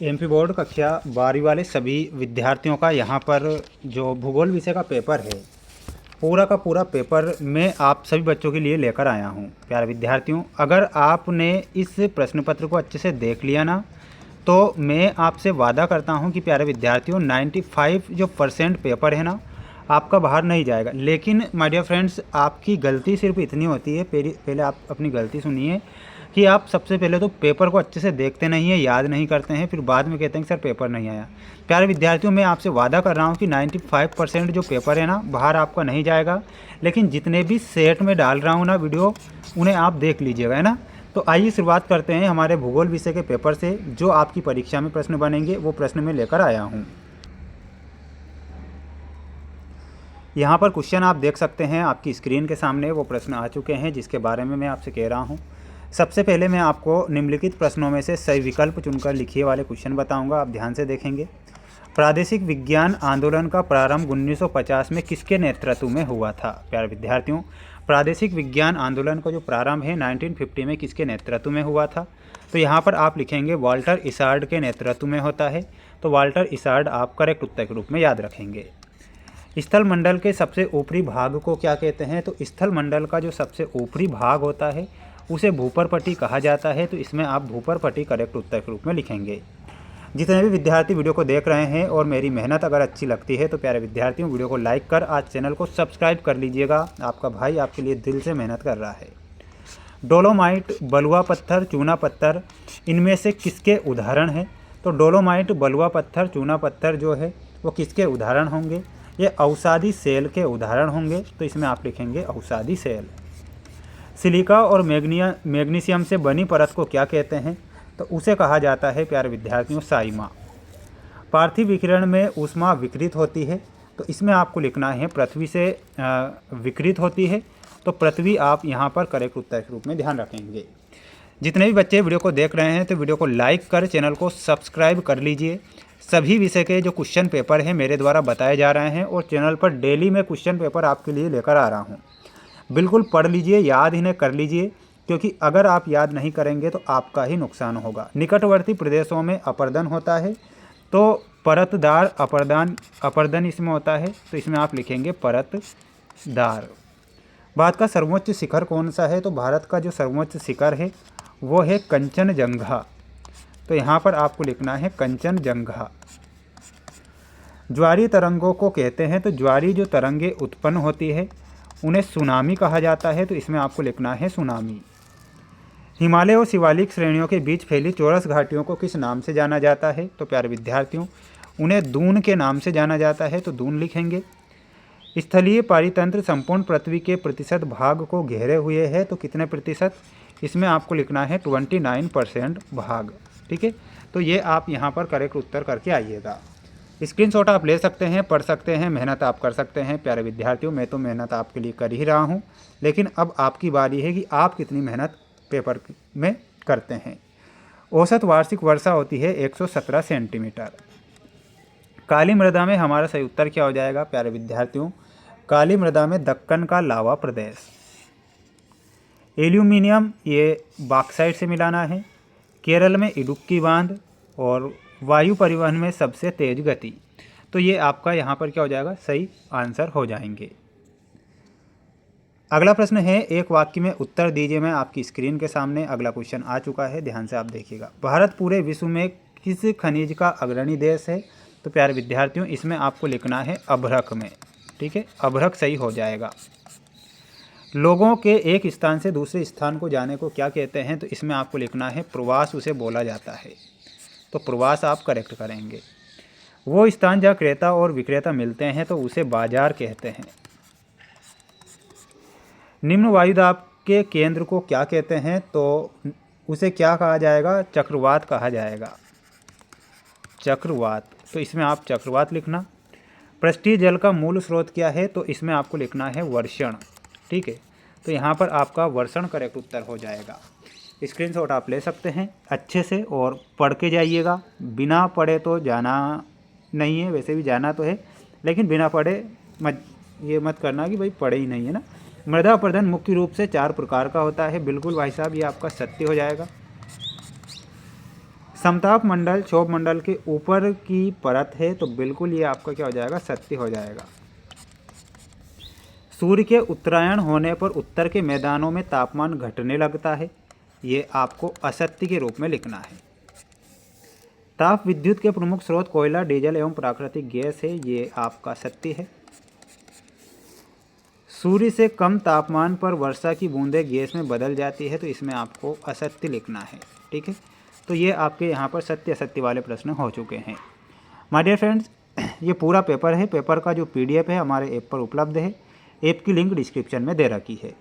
MP board कक्षा 12वीं वाले सभी विद्यार्थियों का यहाँ पर जो भूगोल विषय का पेपर है, पूरा का पूरा पेपर मैं आप सभी बच्चों के लिए लेकर आया हूँ। प्यारे विद्यार्थियों, अगर आपने इस प्रश्न पत्र को अच्छे से देख लिया ना, तो मैं आपसे वादा करता हूँ कि प्यारे विद्यार्थियों 95% पेपर है ना, आपका बाहर नहीं जाएगा। लेकिन माय डियर फ्रेंड्स, आपकी गलती सिर्फ इतनी होती है, पहले आप अपनी गलती सुनिए कि आप सबसे पहले तो पेपर को अच्छे से देखते नहीं हैं, याद नहीं करते हैं, फिर बाद में कहते हैं कि सर पेपर नहीं आया। प्यारे विद्यार्थियों, मैं आपसे वादा कर रहा हूँ कि 95% जो पेपर है ना, बाहर आपका नहीं जाएगा। लेकिन जितने भी सेट में डाल रहा हूँ ना वीडियो, उन्हें आप देख लीजिएगा, है ना। तो आइए शुरुआत करते हैं हमारे भूगोल विषय के पेपर से। जो आपकी परीक्षा में प्रश्न बनेंगे वो प्रश्न मैं लेकर आया हूँ। यहाँ पर क्वेश्चन आप देख सकते हैं, आपकी स्क्रीन के सामने वो प्रश्न आ चुके हैं जिसके बारे में मैं आपसे कह रहा हूँ। सबसे पहले मैं आपको निम्नलिखित प्रश्नों में से सही विकल्प चुनकर लिखिए वाले क्वेश्चन बताऊंगा, आप ध्यान से देखेंगे। प्रादेशिक विज्ञान आंदोलन का प्रारंभ 1950 में किसके नेतृत्व में हुआ था? प्यारे विद्यार्थियों, प्रादेशिक विज्ञान आंदोलन का जो प्रारंभ है 1950 में किसके नेतृत्व में हुआ था? तो यहाँ पर आप लिखेंगे वाल्टर इसार्ड के नेतृत्व में होता है। तो वाल्टर इसार्ड आप करेक्ट उत्तर के रूप में याद रखेंगे। स्थल मंडल के सबसे ऊपरी भाग को क्या कहते हैं? तो स्थल मंडल का जो सबसे ऊपरी भाग होता है उसे भूपरपट्टी कहा जाता है। तो इसमें आप भूपरपट्टी करेक्ट उत्तर के रूप में लिखेंगे। जितने भी विद्यार्थी वीडियो को देख रहे हैं और मेरी मेहनत अगर अच्छी लगती है तो प्यारे विद्यार्थियों, वीडियो को लाइक कर आज चैनल को सब्सक्राइब कर लीजिएगा। आपका भाई आपके लिए दिल से मेहनत कर रहा है। डोलोमाइट, बलुआ पत्थर, चूना पत्थर, इनमें से किसके उदाहरण हैं? तो डोलोमाइट, बलुआ पत्थर, चूना पत्थर जो है वो किसके उदाहरण होंगे? ये अवसादी सेल के उदाहरण होंगे। तो इसमें आप लिखेंगे अवसादी सेल। सिलिका और मैग्नीशियम से बनी परत को क्या कहते हैं? तो उसे कहा जाता है प्यारे विद्यार्थियों साइमा। पार्थिव विकिरण में ऊष्मा विकृत होती है। तो इसमें आपको लिखना है पृथ्वी से विकृत होती है। तो पृथ्वी आप यहाँ पर करेक्ट उत्तर के रूप में ध्यान रखेंगे। जितने भी बच्चे वीडियो को देख रहे हैं तो वीडियो को लाइक कर चैनल को सब्सक्राइब कर लीजिए। सभी विषय के जो क्वेश्चन पेपर हैं मेरे द्वारा बताए जा रहे हैं और चैनल पर डेली मैं क्वेश्चन पेपर आपके लिए लेकर आ रहा हूँ। बिल्कुल पढ़ लीजिए, याद इन्हें कर लीजिए, क्योंकि अगर आप याद नहीं करेंगे तो आपका ही नुकसान होगा। निकटवर्ती प्रदेशों में अपर्दन होता है। तो परतदार अपर्दन इसमें होता है। तो इसमें आप लिखेंगे परतदार। भारत का सर्वोच्च शिखर कौन सा है? तो भारत का जो सर्वोच्च शिखर है वो है कंचनजंगा। तो यहाँ पर आपको लिखना है कंचनजंगा। ज्वारीय तरंगों को कहते हैं। तो ज्वारीय जो तरंगें उत्पन्न होती है उन्हें सुनामी कहा जाता है। तो इसमें आपको लिखना है सुनामी। हिमालय और शिवालिक श्रेणियों के बीच फैली चौरस घाटियों को किस नाम से जाना जाता है? तो प्यारे विद्यार्थियों, उन्हें दून के नाम से जाना जाता है। तो दून लिखेंगे। स्थलीय पारितंत्र संपूर्ण पृथ्वी के प्रतिशत भाग को घेरे हुए है। तो कितने प्रतिशत? इसमें आपको लिखना है 29% भाग। ठीक है, तो ये आप यहाँ पर करेक्ट उत्तर करके आइएगा। स्क्रीनशॉट आप ले सकते हैं, पढ़ सकते हैं, मेहनत आप कर सकते हैं। प्यारे विद्यार्थियों, मैं तो मेहनत आपके लिए कर ही रहा हूँ, लेकिन अब आपकी बारी है कि आप कितनी मेहनत पेपर में करते हैं। औसत वार्षिक वर्षा होती है 117 सेंटीमीटर। काली मृदा में हमारा सही उत्तर क्या हो जाएगा? प्यारे विद्यार्थियों, काली मृदा में दक्कन का लावा प्रदेश। एल्यूमिनियम ये बॉक्साइट से मिलाना है। केरल में इडुक्की बांध और वायु परिवहन में सबसे तेज गति। तो ये आपका यहाँ पर क्या हो जाएगा? सही आंसर हो जाएंगे। अगला प्रश्न है, एक वाक्य में उत्तर दीजिए। मैं आपकी स्क्रीन के सामने अगला क्वेश्चन आ चुका है, ध्यान से आप देखिएगा। भारत पूरे विश्व में किस खनिज का अग्रणी देश है? तो प्यारे विद्यार्थियों, इसमें आपको लिखना है अभ्रक में। ठीक है, अभ्रक सही हो जाएगा। लोगों के एक स्थान से दूसरे स्थान को जाने को क्या कहते हैं? तो इसमें आपको लिखना है प्रवास उसे बोला जाता है। तो प्रवास आप करेक्ट करेंगे। वो स्थान जहाँ क्रेता और विक्रेता मिलते हैं तो उसे बाजार कहते हैं। निम्न वायुदाब के केंद्र को क्या कहते हैं? तो उसे क्या कहा जाएगा? चक्रवात कहा जाएगा। चक्रवात। तो इसमें आप चक्रवात लिखना। पृष्ठीय जल का मूल स्रोत क्या है? तो इसमें आपको लिखना है वर्षण। ठीक है, तो यहाँ पर आपका वर्षण करेक्ट उत्तर हो जाएगा। स्क्रीनशॉट आप ले सकते हैं अच्छे से और पढ़ के जाइएगा। बिना पढ़े तो जाना नहीं है, वैसे भी जाना तो है, लेकिन बिना पढ़े ये मत करना कि भाई पढ़े ही नहीं है ना। मृदा अपर्दन मुख्य रूप से 4 प्रकार का होता है। बिल्कुल भाई साहब, ये आपका सत्य हो जाएगा। समताप मंडल क्षोभ मंडल के ऊपर की परत है, तो बिल्कुल ये आपका क्या हो जाएगा, सत्य हो जाएगा। सूर्य के उत्तरायण होने पर उत्तर के मैदानों में तापमान घटने लगता है, ये आपको असत्य के रूप में लिखना है। ताप विद्युत के प्रमुख स्रोत कोयला, डीजल एवं प्राकृतिक गैस है, ये आपका सत्य है। सूर्य से कम तापमान पर वर्षा की बूंदें गैस में बदल जाती है, तो इसमें आपको असत्य लिखना है। ठीक है, तो ये आपके यहाँ पर सत्य असत्य वाले प्रश्न हो चुके हैं। माय डियर फ्रेंड्स, ये पूरा पेपर है। पेपर का जो PDF है हमारे ऐप पर उपलब्ध है। ऐप की लिंक डिस्क्रिप्शन में दे रखी है।